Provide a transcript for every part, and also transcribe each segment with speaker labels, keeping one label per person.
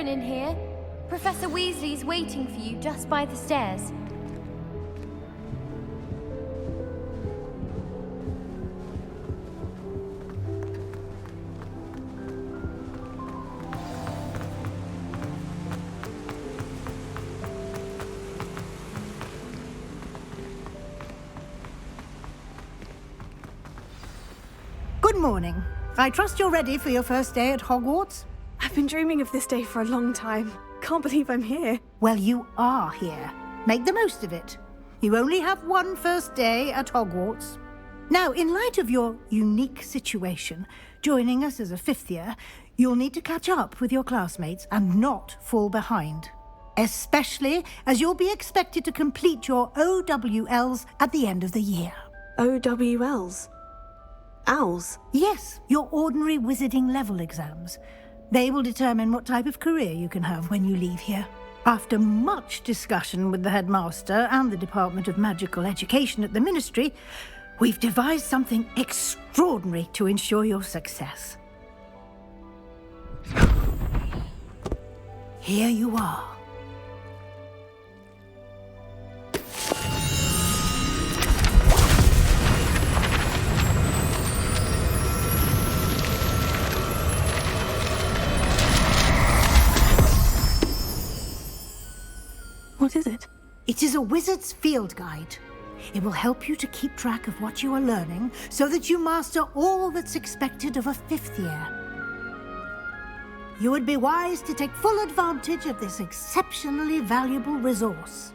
Speaker 1: alone in here. Professor Weasley's waiting for you just by the stairs.
Speaker 2: Good morning. I trust you're ready for your first day at Hogwarts?
Speaker 3: I've been dreaming of this day for a long time. Can't believe I'm here.
Speaker 2: Well, you are here. Make the most of it. You only have one first day at Hogwarts. Now, in light of your unique situation, joining us as a fifth year, you'll need to catch up with your classmates and not fall behind. Especially as you'll be expected to complete your OWLs at the end of the year.
Speaker 3: OWLs? Owls?
Speaker 2: Yes, your ordinary wizarding level exams. They will determine what type of career you can have when you leave here. After much discussion with the headmaster and the Department of Magical Education at the Ministry, we've devised something extraordinary to ensure your success. Here you are.
Speaker 3: What is it?
Speaker 2: It is a wizard's field guide. It will help you to keep track of what you are learning so that you master all that's expected of a fifth year. You would be wise to take full advantage of this exceptionally valuable resource.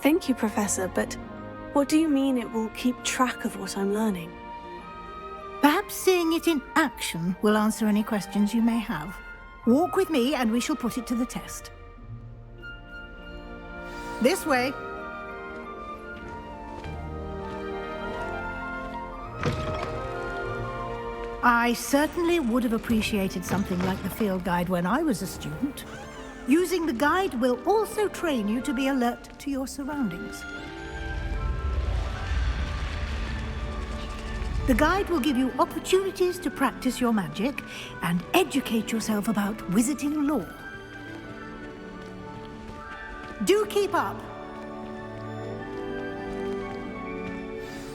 Speaker 3: Thank you, Professor, but what do you mean it will keep track of what I'm learning?
Speaker 2: Perhaps seeing it in action will answer any questions you may have. Walk with me and we shall put it to the test. This way. I certainly would have appreciated something like the field guide when I was a student. Using the guide will also train you to be alert to your surroundings. The guide will give you opportunities to practice your magic and educate yourself about wizarding lore. Do keep up!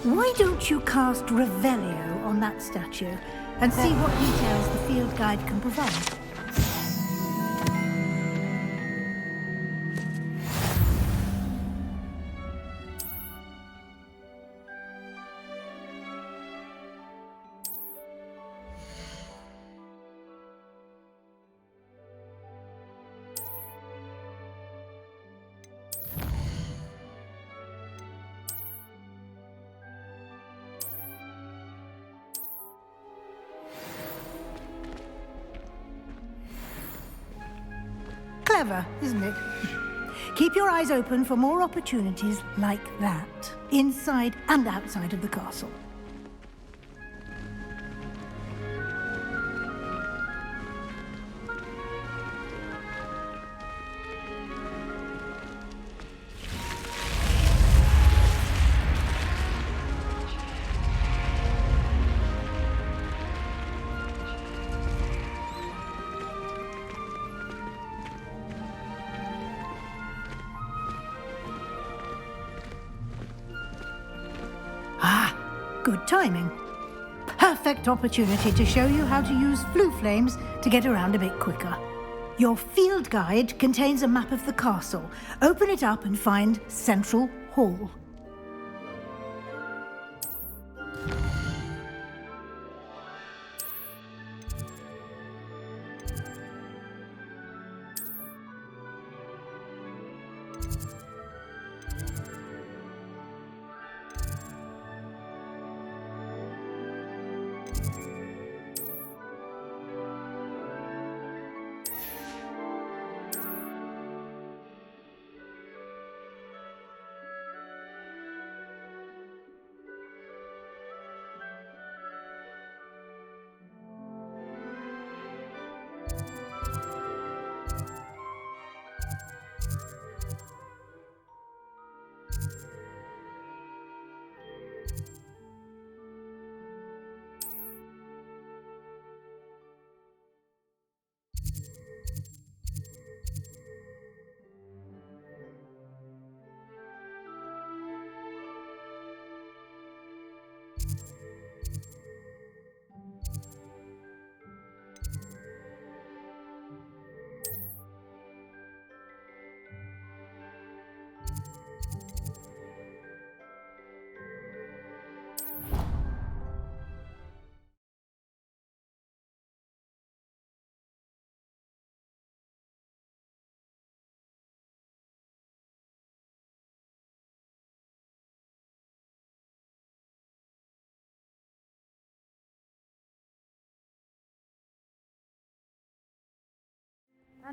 Speaker 2: Why don't you cast Revelio on that statue and see what details the field guide can provide? Clever, isn't it? Keep your eyes open for more opportunities like that, inside and outside of the castle. Good timing. Perfect opportunity to show you how to use flue flames to get around a bit quicker. Your field guide contains a map of the castle. Open it up and find Central Hall.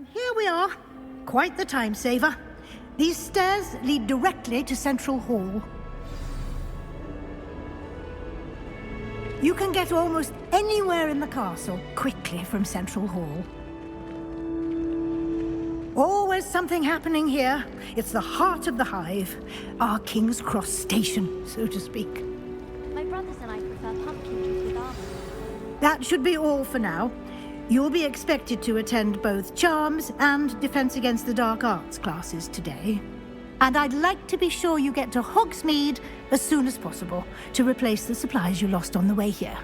Speaker 2: And here we are. Quite the time saver. These stairs lead directly to Central Hall. You can get almost anywhere in the castle quickly from Central Hall. Always something happening here. It's the heart of the hive. Our King's Cross station, so to speak.
Speaker 1: My brothers and I prefer pumpkin juice with almonds.
Speaker 2: That should be all for now. You'll be expected to attend both Charms and Defense Against the Dark Arts classes today. And I'd like to be sure you get to Hogsmeade as soon as possible to replace the supplies you lost on the way here.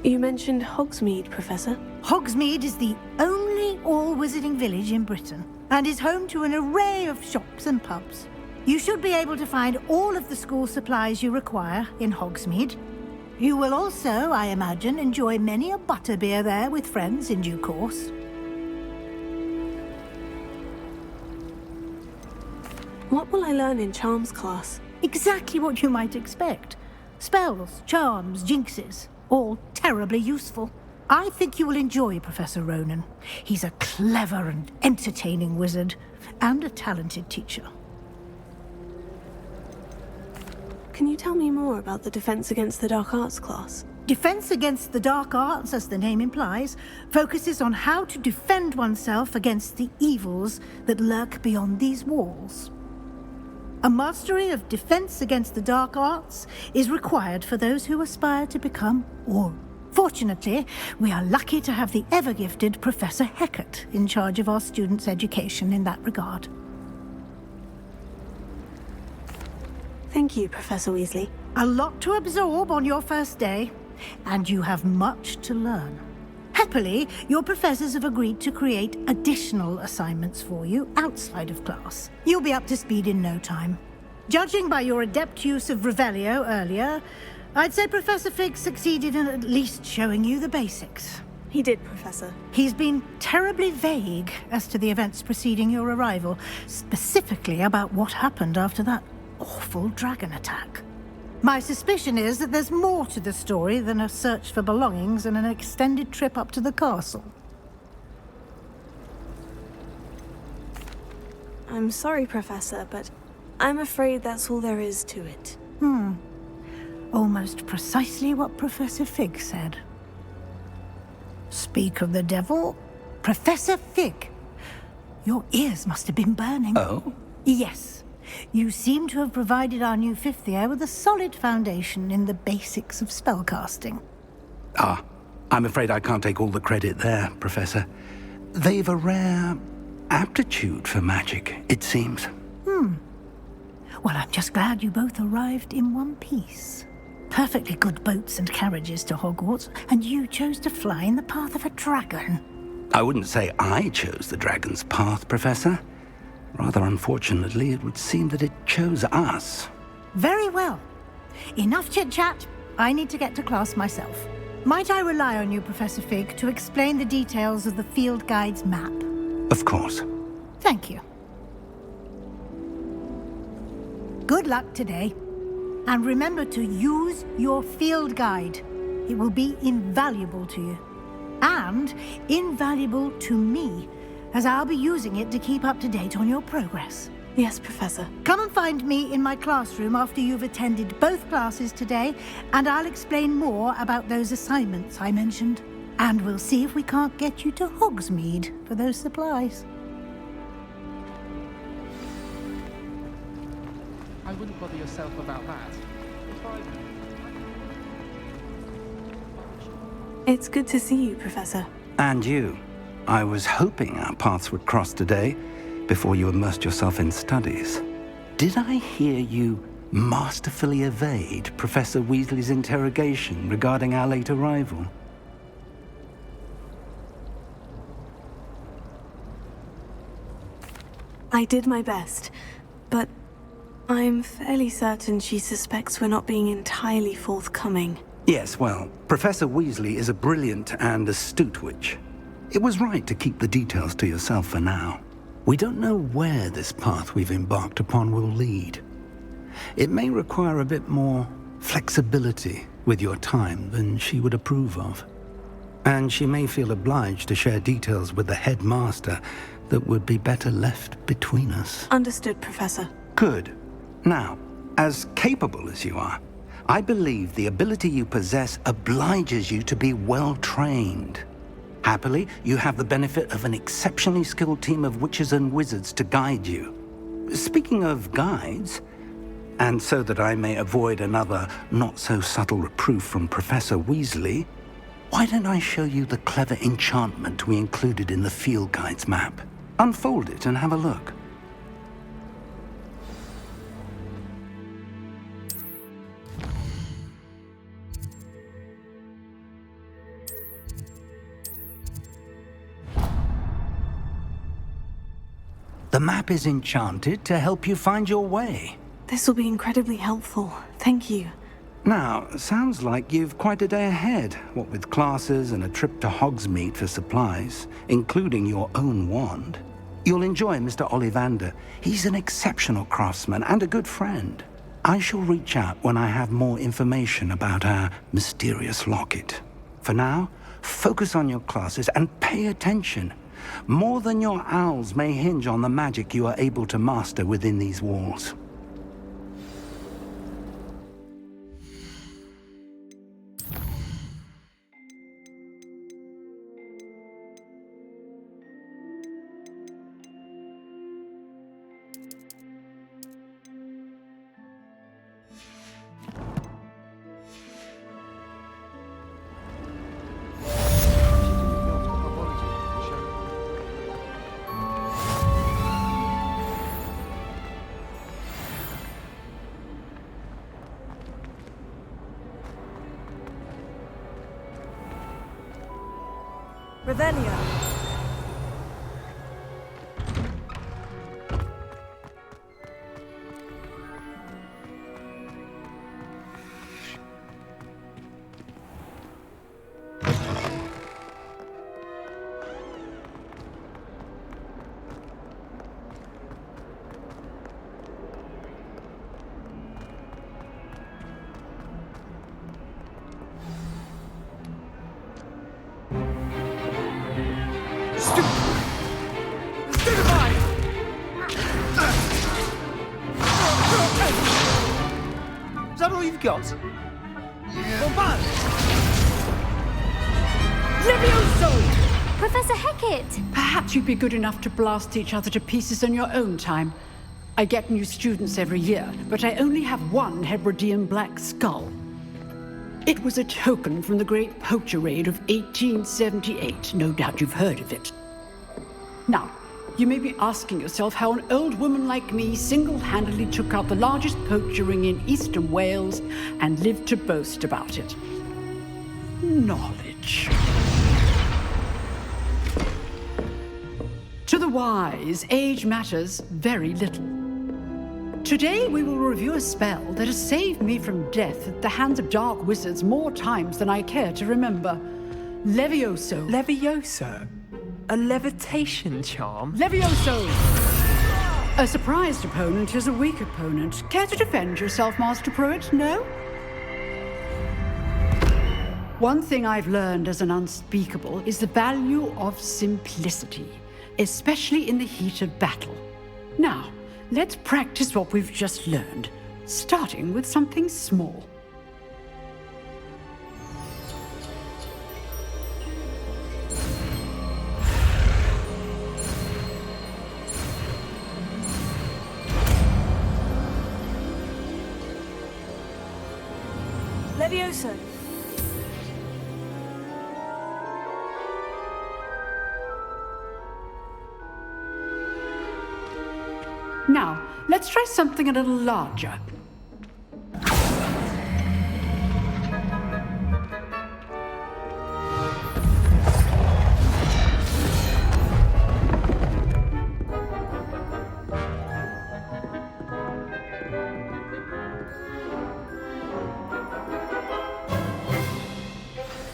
Speaker 3: You mentioned Hogsmeade, Professor.
Speaker 2: Hogsmeade is the only all-wizarding village in Britain and is home to an array of shops and pubs. You should be able to find all of the school supplies you require in Hogsmeade. You will also, I imagine, enjoy many a butterbeer there with friends in due course.
Speaker 3: What will I learn in Charms class?
Speaker 2: Exactly what you might expect. Spells, charms, jinxes, all terribly useful. I think you will enjoy Professor Ronan. He's a clever and entertaining wizard, and a talented teacher.
Speaker 3: Can you tell me more about the Defense Against the Dark Arts class?
Speaker 2: Defense Against the Dark Arts, as the name implies, focuses on how to defend oneself against the evils that lurk beyond these walls. A mastery of Defense Against the Dark Arts is required for those who aspire to become Auror. Fortunately, we are lucky to have the ever-gifted Professor Hecat in charge of our students' education in that regard.
Speaker 3: Thank you, Professor Weasley.
Speaker 2: A lot to absorb on your first day, and you have much to learn. Happily, your professors have agreed to create additional assignments for you outside of class. You'll be up to speed in no time. Judging by your adept use of Revelio earlier, I'd say Professor Fig succeeded in at least showing you the basics.
Speaker 3: He did, Professor.
Speaker 2: He's been terribly vague as to the events preceding your arrival, specifically about what happened after that awful dragon attack. My suspicion is that there's more to the story than a search for belongings and an extended trip up to the castle.
Speaker 3: I'm sorry, Professor, but I'm afraid that's all there is to it.
Speaker 2: Almost precisely what Professor Fig said. Speak of the devil, Professor Fig. Your ears must have been burning.
Speaker 4: Oh?
Speaker 2: Yes. You seem to have provided our new fifth year with a solid foundation in the basics of spellcasting.
Speaker 4: Ah, I'm afraid I can't take all the credit there, Professor. They've a rare aptitude for magic, it seems.
Speaker 2: Well, I'm just glad you both arrived in one piece. Perfectly good boats and carriages to Hogwarts, and you chose to fly in the path of a dragon.
Speaker 4: I wouldn't say I chose the dragon's path, Professor. Rather unfortunately, it would seem that it chose us.
Speaker 2: Very well. Enough chit-chat. I need to get to class myself. Might I rely on you, Professor Fig, to explain the details of the field guide's map?
Speaker 4: Of course.
Speaker 2: Thank you. Good luck today. And remember to use your field guide. It will be invaluable to you. And invaluable to me, as I'll be using it to keep up to date on your progress.
Speaker 3: Yes, Professor.
Speaker 2: Come and find me in my classroom after you've attended both classes today, and I'll explain more about those assignments I mentioned. And we'll see if we can't get you to Hogsmeade for those supplies.
Speaker 5: I wouldn't bother yourself about that. It's fine.
Speaker 3: It's good to see you, Professor.
Speaker 4: And you. I was hoping our paths would cross today, before you immersed yourself in studies. Did I hear you masterfully evade Professor Weasley's interrogation regarding our late arrival?
Speaker 3: I did my best, but I'm fairly certain she suspects we're not being entirely forthcoming.
Speaker 4: Yes, well, Professor Weasley is a brilliant and astute witch. It was right to keep the details to yourself for now. We don't know where this path we've embarked upon will lead. It may require a bit more flexibility with your time than she would approve of. And she may feel obliged to share details with the headmaster that would be better left between us.
Speaker 3: Understood, Professor.
Speaker 4: Good. Now, as capable as you are, I believe the ability you possess obliges you to be well trained. Happily, you have the benefit of an exceptionally skilled team of witches and wizards to guide you. Speaking of guides, and so that I may avoid another not-so-subtle reproof from Professor Weasley, why don't I show you the clever enchantment we included in the field guide's map? Unfold it and have a look. The map is enchanted to help you find your way.
Speaker 3: This will be incredibly helpful. Thank you.
Speaker 4: Now, sounds like you've quite a day ahead, what with classes and a trip to Hogsmeade for supplies, including your own wand. You'll enjoy Mr. Ollivander. He's an exceptional craftsman and a good friend. I shall reach out when I have more information about our mysterious locket. For now, focus on your classes and pay attention. More than your owls may hinge on the magic you are able to master within these walls.
Speaker 3: Revelio.
Speaker 5: Is that all you've got? Bombard!
Speaker 1: Levioso! Professor Hecat!
Speaker 6: Perhaps you'd be good enough to blast each other to pieces in your own time. I get new students every year, but I only have one Hebridean black skull. It was a token from the Great Poacher Raid of 1878. No doubt you've heard of it. Now, you may be asking yourself how an old woman like me single-handedly took out the largest poacher ring in eastern Wales and lived to boast about it. Knowledge. To the wise, age matters very little. Today we will review a spell that has saved me from death at the hands of dark wizards more times than I care to remember. Levioso.
Speaker 7: Levioso? A levitation charm?
Speaker 6: Levioso! A surprised opponent is a weak opponent. Care to defend yourself, Master Pruitt? No? One thing I've learned as an unspeakable is the value of simplicity, especially in the heat of battle. Now, let's practice what we've just learned, starting with something small.
Speaker 3: Levioso.
Speaker 6: Now, let's try something a little larger.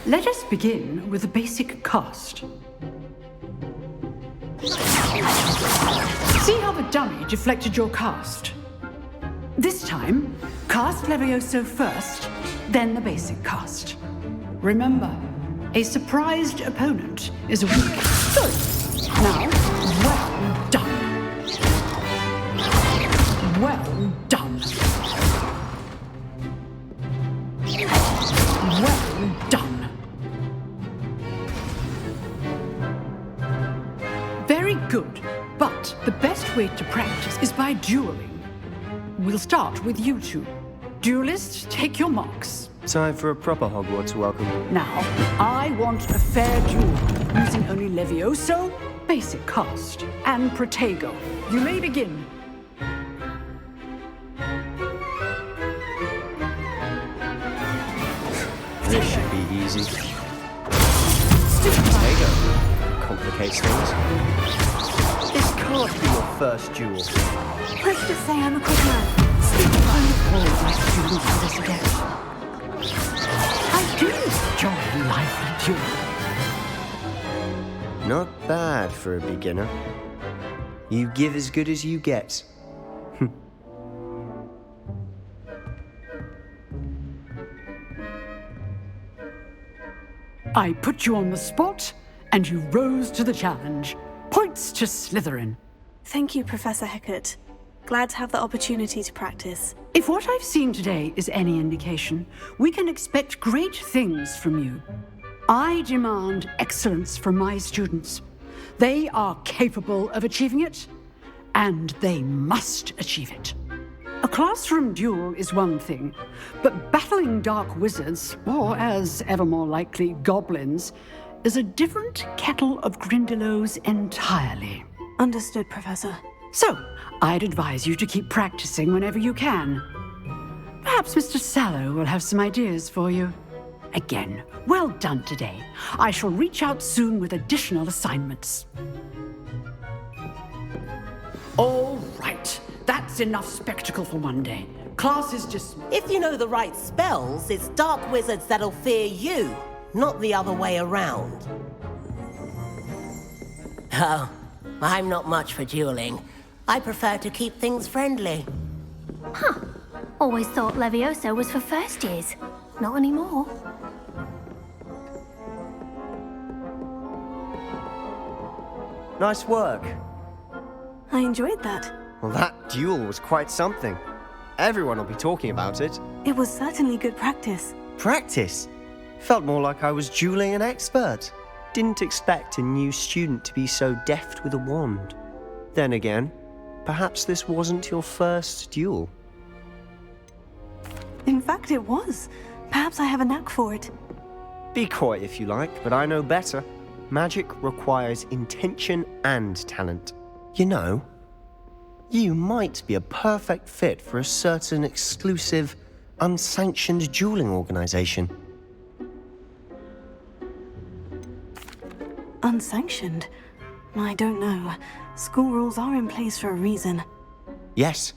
Speaker 6: Let us begin with the basic cast. See how the dummy deflected your cast? This time, cast Levioso first, then the basic cast. Remember, A surprised opponent is a weak. Good. Now, well done. Well done. Well done. Very good. But the best way to practice is by dueling. We'll start with you two. Duelists, take your marks.
Speaker 8: Time for a proper Hogwarts welcome.
Speaker 6: Now, I want a fair duel, using only Levioso, basic cast, and Protego. You may begin.
Speaker 8: This should be easy. Protego complicates things. This can't be your first duel.
Speaker 3: Let's just say I'm a good man.
Speaker 6: I always like students for this again. I do enjoy lively duel.
Speaker 8: Not bad for a beginner. You give as good as you get.
Speaker 6: I put you on the spot, and you rose to the challenge. Points to Slytherin.
Speaker 3: Thank you, Professor Hecat. Glad to have the opportunity to practice.
Speaker 6: If what I've seen today is any indication, we can expect great things from you. I demand excellence from my students. They are capable of achieving it, and they must achieve it. A classroom duel is one thing, but battling dark wizards, or as ever more likely, goblins, is a different kettle of Grindylows entirely.
Speaker 3: Understood, Professor.
Speaker 6: So, I'd advise you to keep practicing whenever you can. Perhaps Mr. Sallow will have some ideas for you. Again, well done today. I shall reach out soon with additional assignments. All right, that's enough spectacle for one day. Class is dismissed.
Speaker 9: If you know the right spells, it's dark wizards that'll fear you, not the other way around. Oh, I'm not much for dueling. I prefer to keep things friendly.
Speaker 1: Huh. Always thought Levioso was for first years. Not anymore.
Speaker 8: Nice work.
Speaker 3: I enjoyed that.
Speaker 8: Well, that duel was quite something. Everyone will be talking about it.
Speaker 3: It was certainly good practice.
Speaker 8: Practice? Felt more like I was dueling an expert. Didn't expect a new student to be so deft with a wand. Then again, perhaps this wasn't your first duel.
Speaker 3: In fact, it was. Perhaps I have a knack for it.
Speaker 8: Be coy if you like, but I know better. Magic requires intention and talent. You know, you might be a perfect fit for a certain exclusive, unsanctioned dueling organization.
Speaker 3: Unsanctioned? I don't know. School rules are in place for a reason.
Speaker 8: Yes,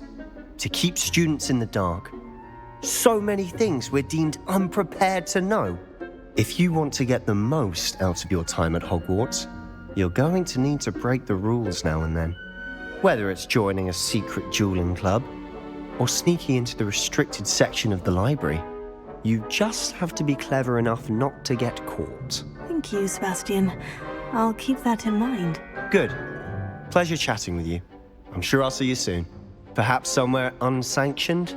Speaker 8: to keep students in the dark. So many things we're deemed unprepared to know. If you want to get the most out of your time at Hogwarts, you're going to need to break the rules now and then. Whether it's joining a secret dueling club or sneaking into the restricted section of the library, you just have to be clever enough not to get caught.
Speaker 3: Thank you, Sebastian. I'll keep that in mind.
Speaker 8: Good. Pleasure chatting with you. I'm sure I'll see you soon. Perhaps somewhere unsanctioned?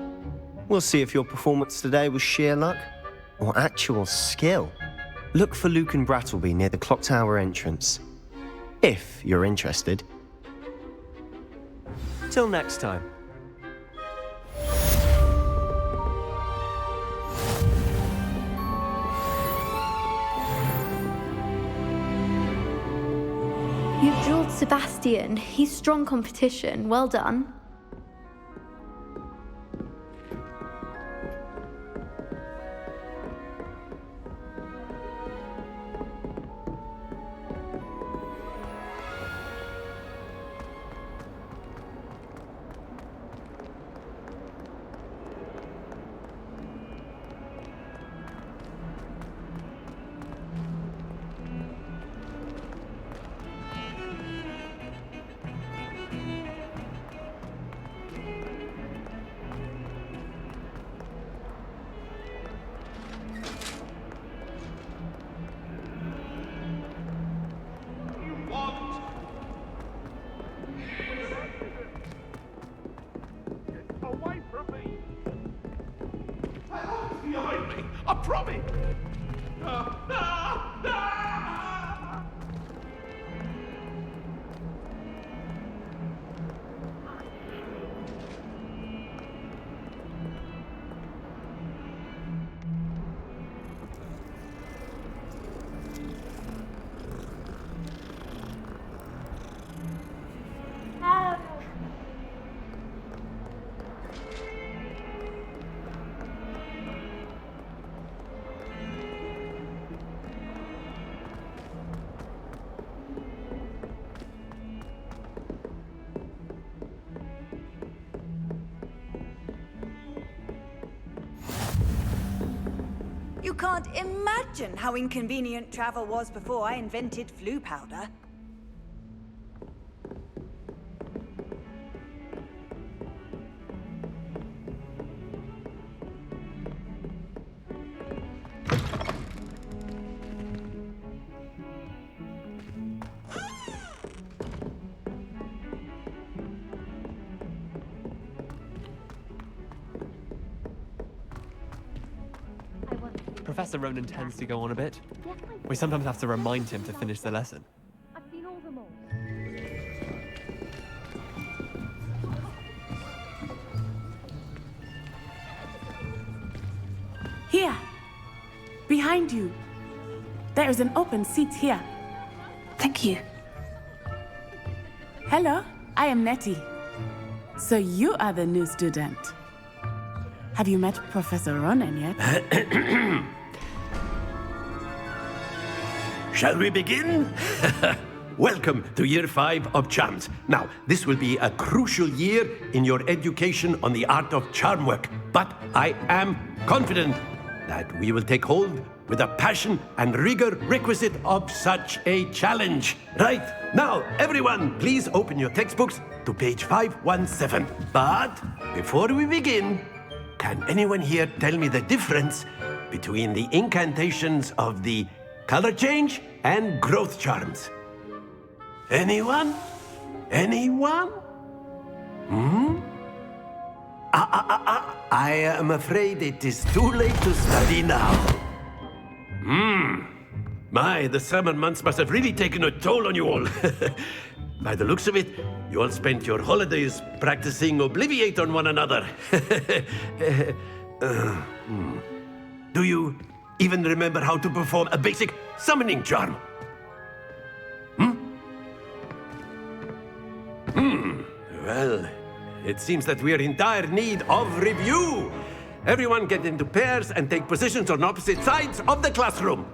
Speaker 8: We'll see if your performance today was sheer luck or actual skill. Look for Luke and Brattleby near the clock tower entrance, if you're interested. Till next time.
Speaker 1: You've dueled Sebastian. He's strong competition. Well done.
Speaker 10: I promise.
Speaker 11: You can't imagine how inconvenient travel was before I invented flu powder.
Speaker 7: Professor Ronan tends to go on a bit. We sometimes have to remind him to finish the lesson.
Speaker 1: I've seen all the malls.
Speaker 12: Here! Behind you! There is an open seat here.
Speaker 3: Thank you.
Speaker 12: Hello, I am Nettie. So you are the new student. Have you met Professor Ronan yet?
Speaker 10: Shall we begin? Welcome to Year 5 of Charms. Now, this will be a crucial year in your education on the art of charm work, but I am confident that we will take hold with the passion and rigor requisite of such a challenge. Right, now, everyone, please open your textbooks to page 517. But before we begin, can anyone here tell me the difference between the incantations of the color change and growth charms? Anyone? Anyone? I am afraid it is too late to study now. My, the summer months must have really taken a toll on you all. By the looks of it, you all spent your holidays practicing Obliviate on one another. Do you even remember how to perform a basic summoning charm? Well, it seems that we are in dire need of review. Everyone get into pairs and take positions on opposite sides of the classroom.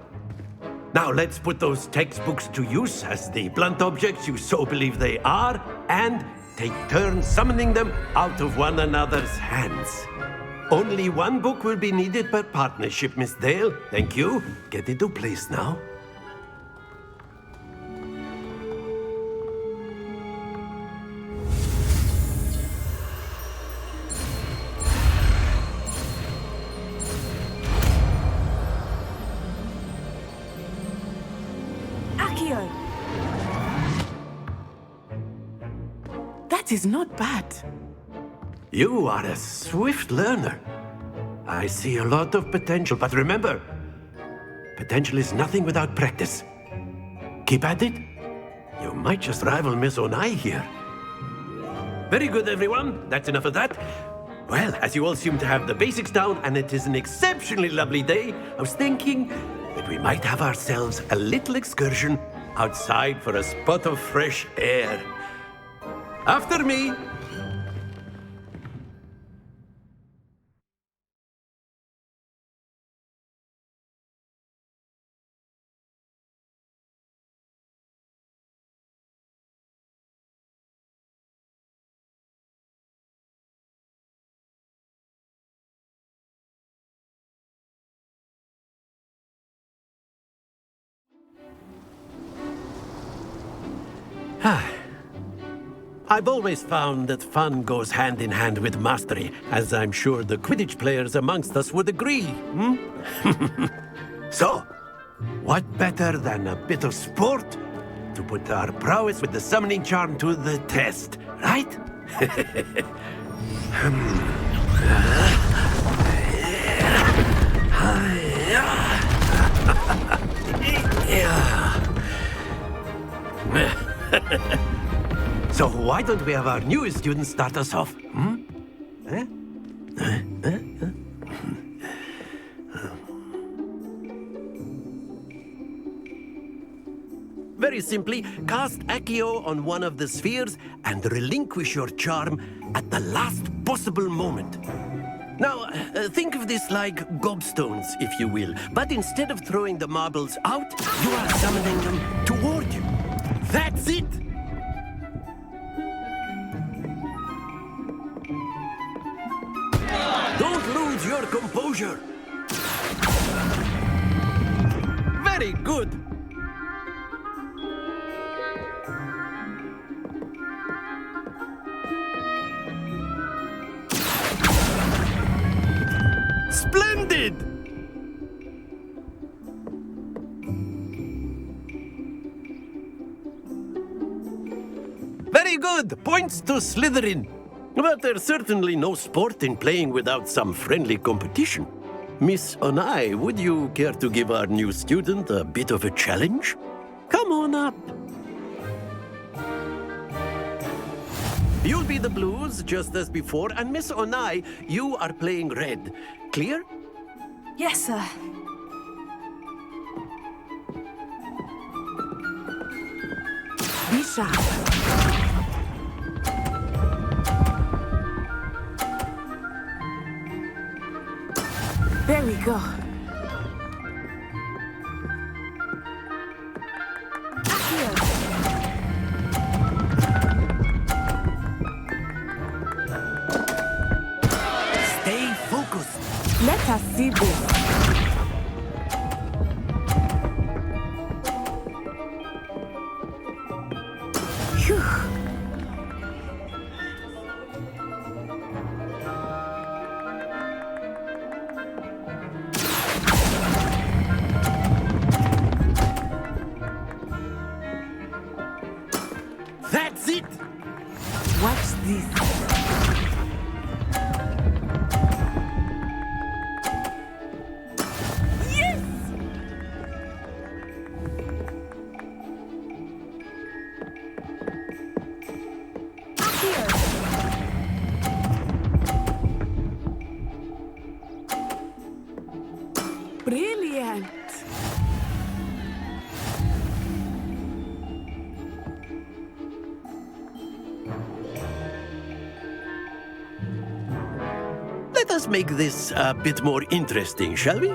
Speaker 10: Now let's put those textbooks to use as the blunt objects you so believe they are, and take turns summoning them out of one another's hands. Only one book will be needed per partnership, Miss Dale. Thank you. Get into place now.
Speaker 12: Akio! That is not bad.
Speaker 10: You are a swift learner. I see a lot of potential, but remember, potential is nothing without practice. Keep at it. You might just rival Miss Onai here. Very good, everyone. That's enough of that. Well, as you all seem to have the basics down, and it is an exceptionally lovely day, I was thinking that we might have ourselves a little excursion outside for a spot of fresh air. After me. I've always found that fun goes hand in hand with mastery, as I'm sure the Quidditch players amongst us would agree. So, what better than a bit of sport to put our prowess with the summoning charm to the test, right? So why don't we have our newest student start us off? Very simply, cast Accio on one of the spheres and relinquish your charm at the last possible moment. Now, think of this like gobstones, if you will. But instead of throwing the marbles out, you are summoning them toward you. That's it! Don't lose your composure. Very good. Splendid! Very good. Points to Slytherin. But there's certainly no sport in playing without some friendly competition. Miss Onai, would you care to give our new student a bit of a challenge? Come on up. You'll be the blues, just as before, and Miss Onai, you are playing red. Clear?
Speaker 3: Yes, sir.
Speaker 12: Be sharp. There we go.
Speaker 10: Stay focused.
Speaker 12: Let us see this. Phew.
Speaker 10: That's it!
Speaker 12: Watch this.
Speaker 3: Yes!
Speaker 12: Brilliant.
Speaker 10: Let us make this a bit more interesting, shall we?